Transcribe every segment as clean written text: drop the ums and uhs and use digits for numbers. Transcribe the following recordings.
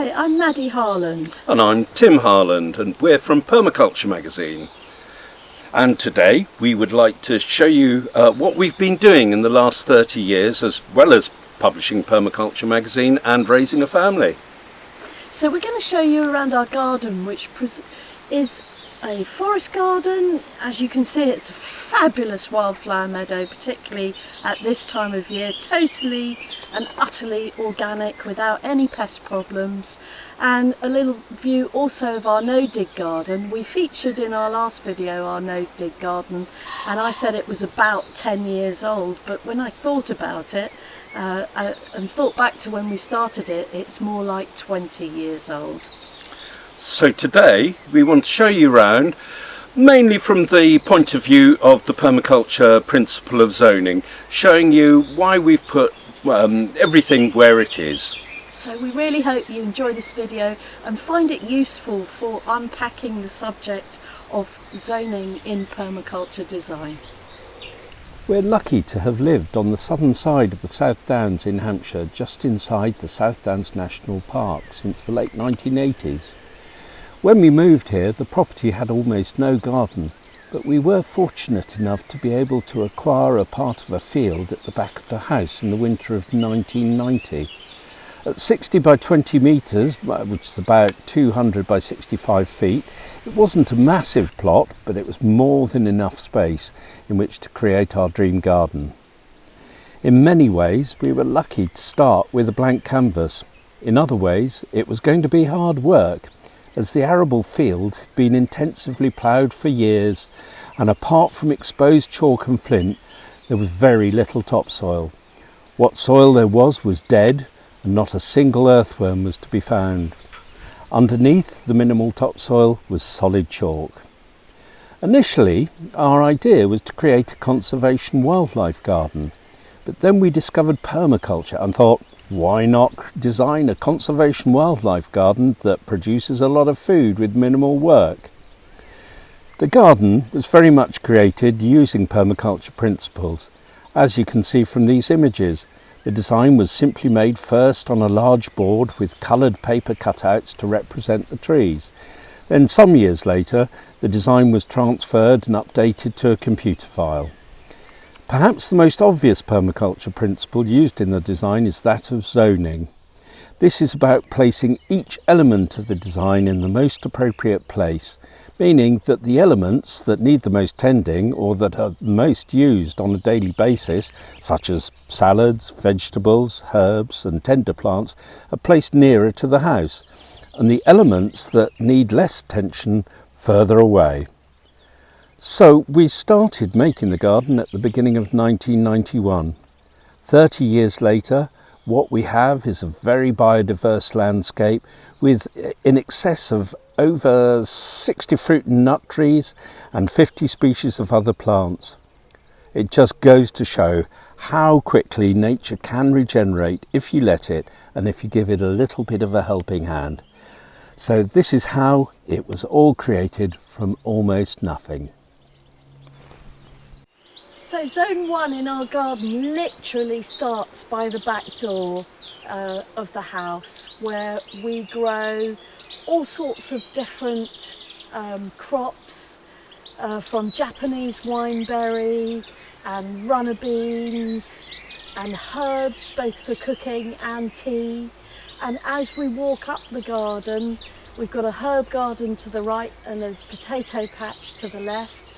Hi, I'm Maddy Harland. And I'm Tim Harland, and we're from Permaculture Magazine. And today we would like to show you what we've been doing in the last 30 years, as well as publishing Permaculture Magazine and raising a family. So we're going to show you around our garden, which is a forest garden. As you can see, it's a fabulous wildflower meadow, particularly at this time of year, totally and utterly organic without any pest problems. And a little view also of our no-dig garden. We featured in our last video our no-dig garden, and I said it was about 10 years old, but when I thought about it and thought back to when we started it, it's more like 20 years old. So today we want to show you around, mainly from the point of view of the permaculture principle of zoning, showing you why we've put everything where it is. So we really hope you enjoy this video and find it useful for unpacking the subject of zoning in permaculture design. We're lucky to have lived on the southern side of the South Downs in Hampshire, just inside the South Downs National Park, since the late 1980s. When we moved here, the property had almost no garden, but we were fortunate enough to be able to acquire a part of a field at the back of the house in the winter of 1990. At 60 by 20 metres, which is about 200 by 65 feet, it wasn't a massive plot, but it was more than enough space in which to create our dream garden. In many ways, we were lucky to start with a blank canvas. In other ways, it was going to be hard work, as the arable field had been intensively ploughed for years, and apart from exposed chalk and flint, there was very little topsoil. What soil there was dead, and not a single earthworm was to be found. Underneath the minimal topsoil was solid chalk. Initially, our idea was to create a conservation wildlife garden, but then we discovered permaculture and thought, why not design a conservation wildlife garden that produces a lot of food with minimal work? The garden was very much created using permaculture principles. As you can see from these images, the design was simply made first on a large board with coloured paper cutouts to represent the trees. Then some years later, the design was transferred and updated to a computer file. Perhaps the most obvious permaculture principle used in the design is that of zoning. This is about placing each element of the design in the most appropriate place, meaning that the elements that need the most tending or that are most used on a daily basis, such as salads, vegetables, herbs and tender plants, are placed nearer to the house, and the elements that need less attention further away. So we started making the garden at the beginning of 1991. 30 years later, what we have is a very biodiverse landscape with in excess of over 60 fruit and nut trees and 50 species of other plants. It just goes to show how quickly nature can regenerate if you let it and if you give it a little bit of a helping hand. So this is how it was all created from almost nothing. So zone 1 in our garden literally starts by the back door of the house, where we grow all sorts of different crops, from Japanese wineberry and runner beans and herbs, both for cooking and tea. And as we walk up the garden, we've got a herb garden to the right and a potato patch to the left.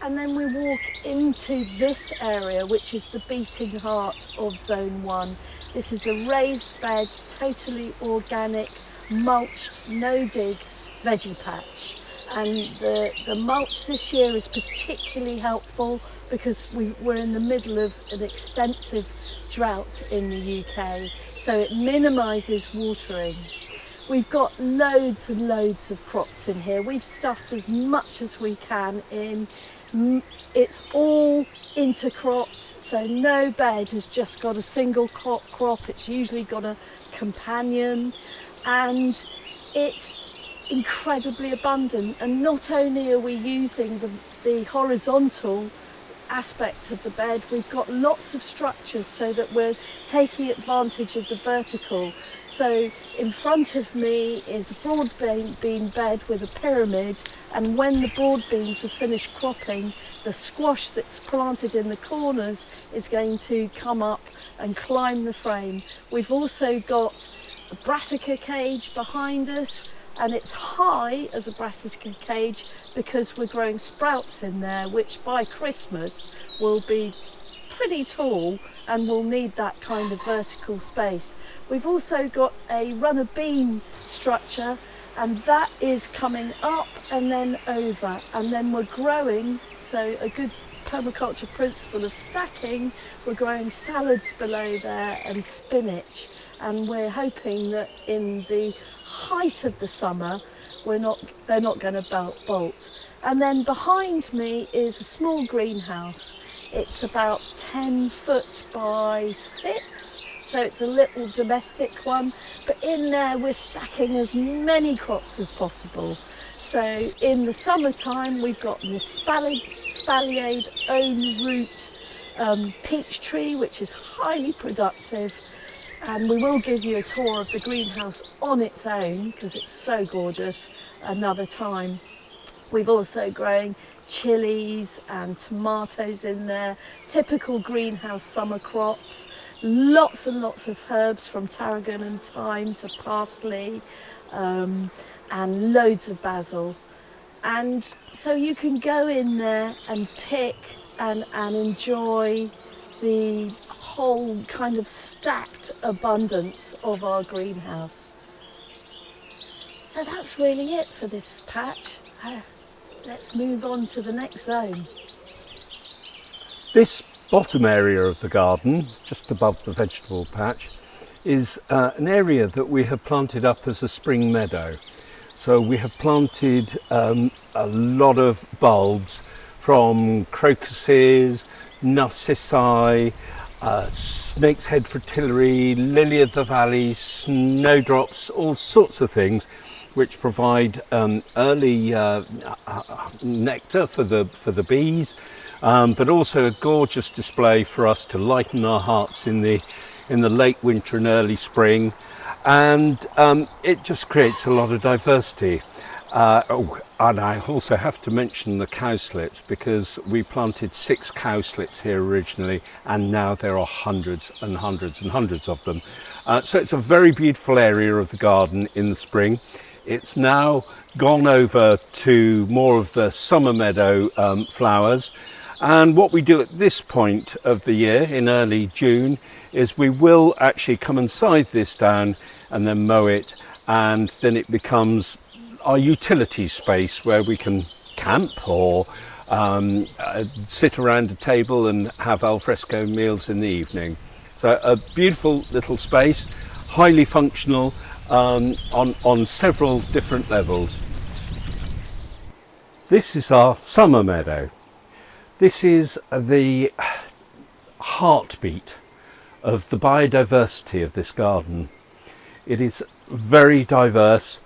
And then we walk into this area, which is the beating heart of zone 1. This is a raised bed, totally organic, mulched, no-dig veggie patch. And the mulch this year is particularly helpful because we're in the middle of an extensive drought in the UK, so it minimises watering. We've got loads and loads of crops in here. We've stuffed as much as we can in. It's all intercropped, so no bed has just got a single crop. It's usually got a companion, and it's incredibly abundant. And not only are we using the horizontal aspect of the bed. We've got lots of structures so that we're taking advantage of the vertical. So in front of me is a broad beam bed with a pyramid, and when the broad beams have finished cropping, the squash that's planted in the corners is going to come up and climb the frame. We've also got a brassica cage behind us, and it's high as a brassica cage because we're growing sprouts in there, which by Christmas will be pretty tall and will need that kind of vertical space. We've also got a runner beam structure, and that is coming up and then over, and then we're growing, so a good permaculture principle of stacking, we're growing salads below there and spinach, and we're hoping that in the height of the summer they're not going to bolt. And then behind me is a small greenhouse. It's about 10 foot by 6, so it's a little domestic one, but in there we're stacking as many crops as possible. So in the summertime we've got an espaliered own root peach tree, which is highly productive, and we will give you a tour of the greenhouse on its own because it's so gorgeous another time. We've also growing chilies and tomatoes in there, typical greenhouse summer crops, lots and lots of herbs from tarragon and thyme to parsley, and loads of basil. And so you can go in there and pick and enjoy the whole kind of stacked abundance of our greenhouse. So that's really it for this patch. Let's move on to the next zone. This bottom area of the garden, just above the vegetable patch, is an area that we have planted up as a spring meadow. So we have planted a lot of bulbs from crocuses, narcissi, snake's head fritillary, lily of the valley, snowdrops, all sorts of things which provide early nectar for the bees, but also a gorgeous display for us to lighten our hearts in the late winter and early spring, and it just creates a lot of diversity. And I also have to mention the cowslips, because we planted 6 cowslips here originally, and now there are hundreds and hundreds and hundreds of them. So it's a very beautiful area of the garden in the spring. It's now gone over to more of the summer meadow flowers, and what we do at this point of the year in early June is we will actually come and scythe this down and then mow it, and then it becomes our utility space where we can camp or sit around a table and have alfresco meals in the evening. So a beautiful little space, highly functional on several different levels. This is our summer meadow. This is the heartbeat of the biodiversity of this garden. It is very diverse.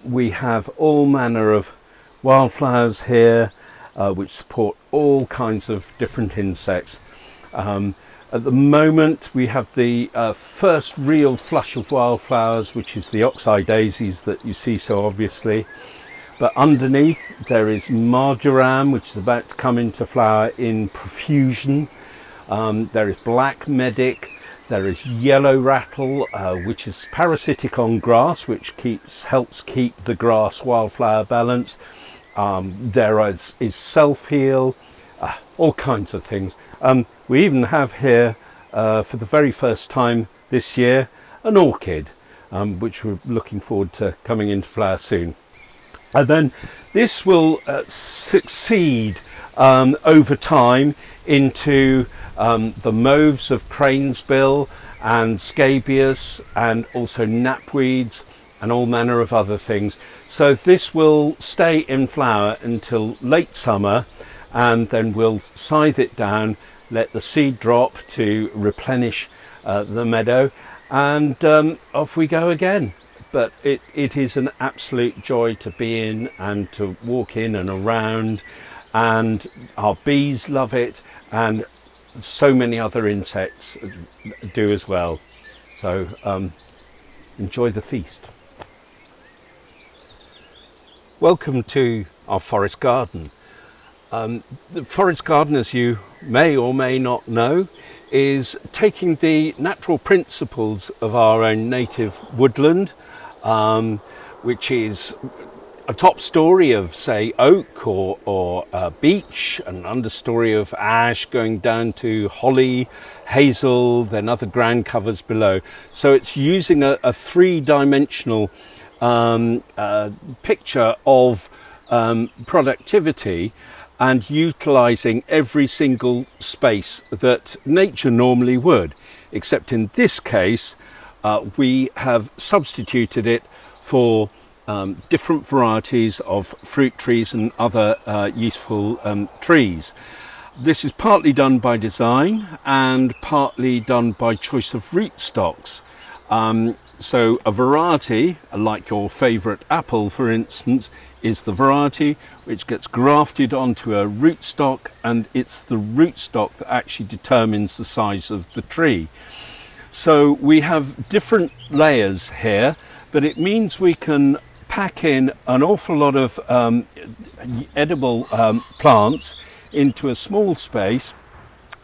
We have all manner of wildflowers here, which support all kinds of different insects. At the moment we have the first real flush of wildflowers, which is the oxeye daisies that you see so obviously. But underneath there is marjoram, which is about to come into flower in profusion. There is black medic, there is yellow rattle, which is parasitic on grass, which helps keep the grass wildflower balance. There is self-heal, all kinds of things. We even have here, for the very first time this year, an orchid, which we're looking forward to coming into flower soon. And then this will succeed over time into the mauves of cranesbill and scabious, and also knapweeds and all manner of other things. So this will stay in flower until late summer, and then we'll scythe it down, let the seed drop to replenish the meadow, and off we go again. But it is an absolute joy to be in and to walk in and around, and our bees love it, and so many other insects do as well. So enjoy the feast. Welcome to our forest garden. The forest garden, as you may or may not know, is taking the natural principles of our own native woodland, which is a top story of, say, oak or beech, an understory of ash going down to holly, hazel, then other ground covers below. So it's using a three-dimensional picture of productivity and utilising every single space that nature normally would, except in this case we have substituted it for different varieties of fruit trees and other useful trees. This is partly done by design and partly done by choice of rootstocks. So a variety, like your favourite apple for instance, is the variety which gets grafted onto a rootstock, and it's the rootstock that actually determines the size of the tree. So we have different layers here, but it means we can pack in an awful lot of edible plants into a small space,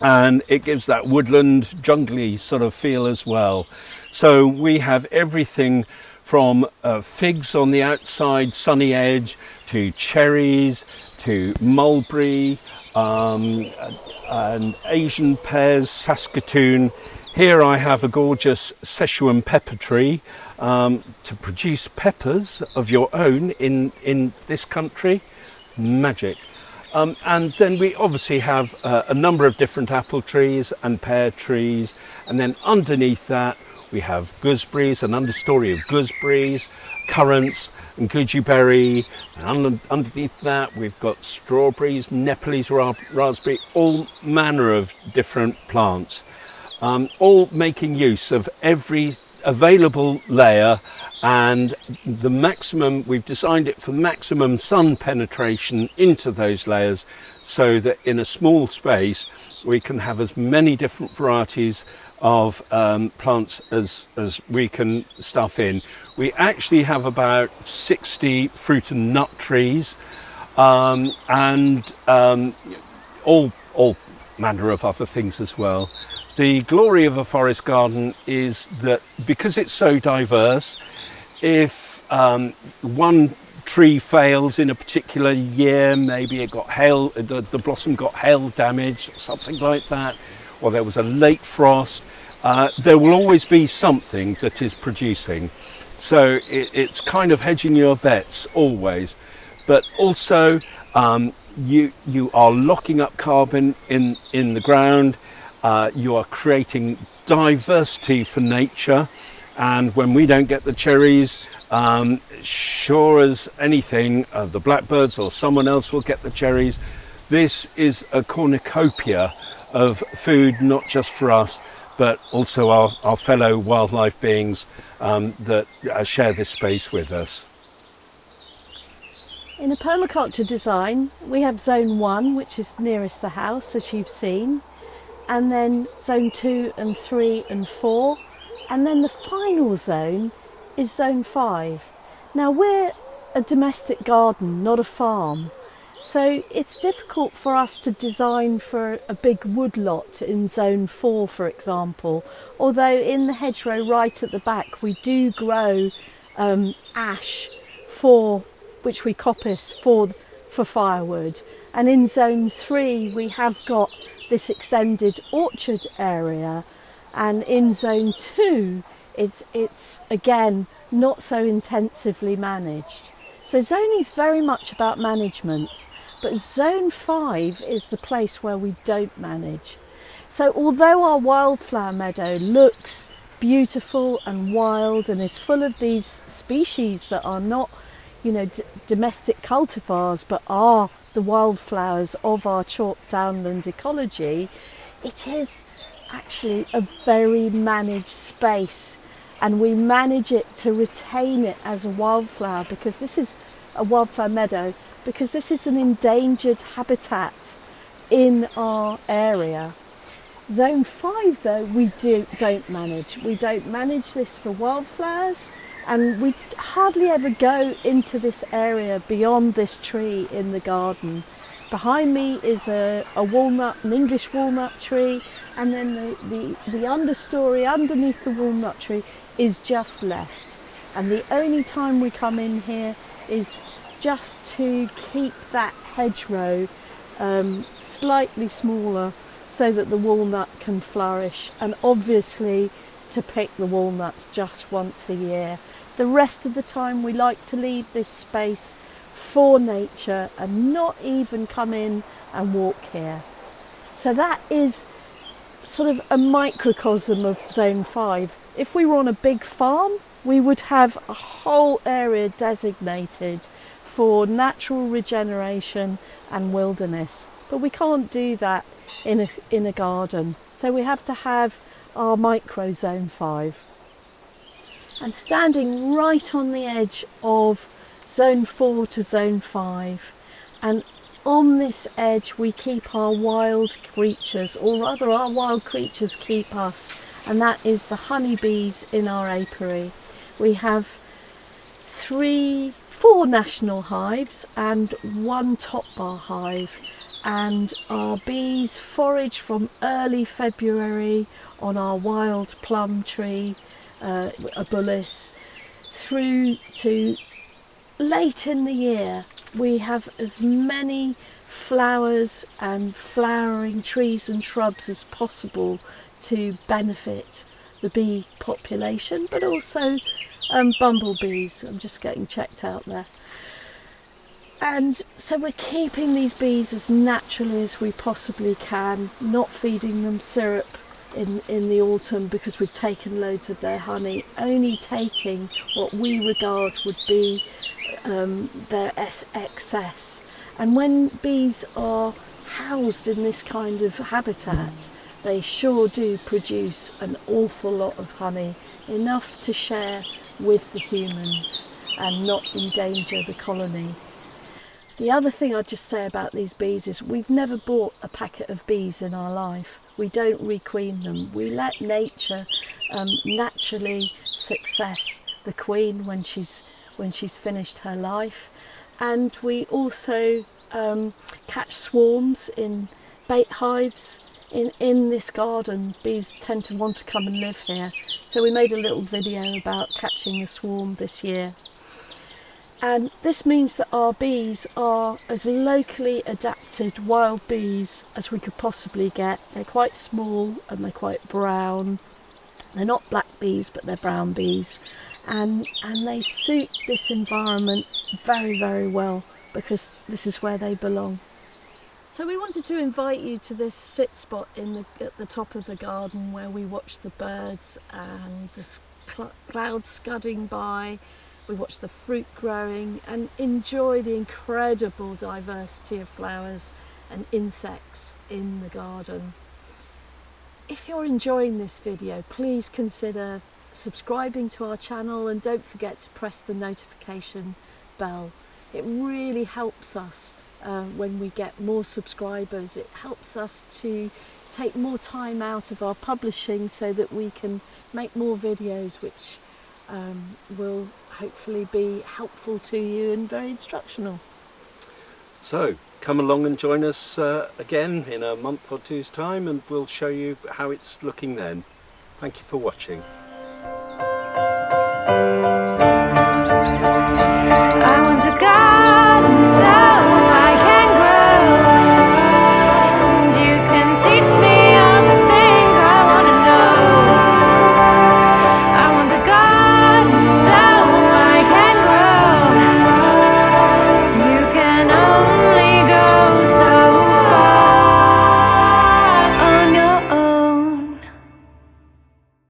and it gives that woodland jungly sort of feel as well. So we have everything from figs on the outside sunny edge to cherries to mulberry and Asian pears, Saskatoon. Here I have a gorgeous Szechuan pepper tree to produce peppers of your own in this country. Magic. And then we obviously have a number of different apple trees and pear trees, and then underneath that we have gooseberries, an understory of gooseberries, currants and goji-berry, and underneath that we've got strawberries, Nepalese raspberry, all manner of different plants, all making use of every available layer, and the maximum, we've designed it for maximum sun penetration into those layers, so that in a small space we can have as many different varieties of plants as we can stuff in. We actually have about 60 fruit and nut trees, and all manner of other things as well. The glory of a forest garden is that because it's so diverse, if one tree fails in a particular year, maybe it got hail, the blossom got hail damage or something like that, or there was a late frost, there will always be something that is producing. So it's kind of hedging your bets always, but also you are locking up carbon in the ground. You are creating diversity for nature, and when we don't get the cherries, sure as anything the blackbirds or someone else will get the cherries. This is a cornucopia of food, not just for us but also our fellow wildlife beings that share this space with us. In a permaculture design, we have zone 1, which is nearest the house, as you've seen, and then zone 2 and 3 and 4, and then the final zone is zone 5. Now we're a domestic garden, not a farm, so it's difficult for us to design for a big woodlot in zone 4, for example, although in the hedgerow right at the back we do grow ash which we coppice for firewood, and in zone 3 we have got this extended orchard area, and in zone 2 it's again not so intensively managed. So zoning is very much about management, but zone 5 is the place where we don't manage. So although our wildflower meadow looks beautiful and wild and is full of these species that are not, domestic cultivars, but are the wildflowers of our chalk downland ecology, it is actually a very managed space, and we manage it to retain it as a wildflower, because this is a wildflower meadow because this is an endangered habitat in our area. Zone 5 though, we don't manage. We don't manage this for wildflowers, and we hardly ever go into this area beyond this tree in the garden. Behind me is a walnut, an English walnut tree, and then the understory underneath the walnut tree is just left. And the only time we come in here is just to keep that hedgerow slightly smaller so that the walnut can flourish, and obviously to pick the walnuts just once a year. The rest of the time we like to leave this space for nature and not even come in and walk here. So that is sort of a microcosm of Zone 5. If we were on a big farm, we would have a whole area designated for natural regeneration and wilderness, but we can't do that in a garden, so we have to have our micro Zone 5. I'm standing right on the edge of Zone 4 to Zone 5, and on this edge we keep our wild creatures, or rather our wild creatures keep us, and that is the honeybees in our apiary. We have 4 national hives and 1 top bar hive, and our bees forage from early February on our wild plum tree, Abulis, through to late in the year. We have as many flowers and flowering trees and shrubs as possible to benefit the bee population, but also bumblebees. I'm just getting checked out there. And so we're keeping these bees as naturally as we possibly can, not feeding them syrup in the autumn because we've taken loads of their honey, only taking what we regard would be their excess. And when bees are housed in this kind of habitat, they sure do produce an awful lot of honey, enough to share with the humans and not endanger the colony. The other thing I'd just say about these bees is we've never bought a packet of bees in our life. We don't requeen them. We let nature naturally success the queen when she's finished her life. And we also catch swarms in bait hives. In this garden, bees tend to want to come and live here. So we made a little video about catching a swarm this year. And this means that our bees are as locally adapted wild bees as we could possibly get. They're quite small and they're quite brown. They're not black bees, but they're brown bees. And they suit this environment very, very well because this is where they belong. So we wanted to invite you to this sit spot at the top of the garden where we watch the birds and the clouds scudding by. We watch the fruit growing and enjoy the incredible diversity of flowers and insects in the garden. If you're enjoying this video, please consider subscribing to our channel and don't forget to press the notification bell. It really helps us when we get more subscribers. It helps us to take more time out of our publishing so that we can make more videos which will hopefully be helpful to you and very instructional. So come along and join us again in a month or two's time, and we'll show you how it's looking then. Thank you for watching.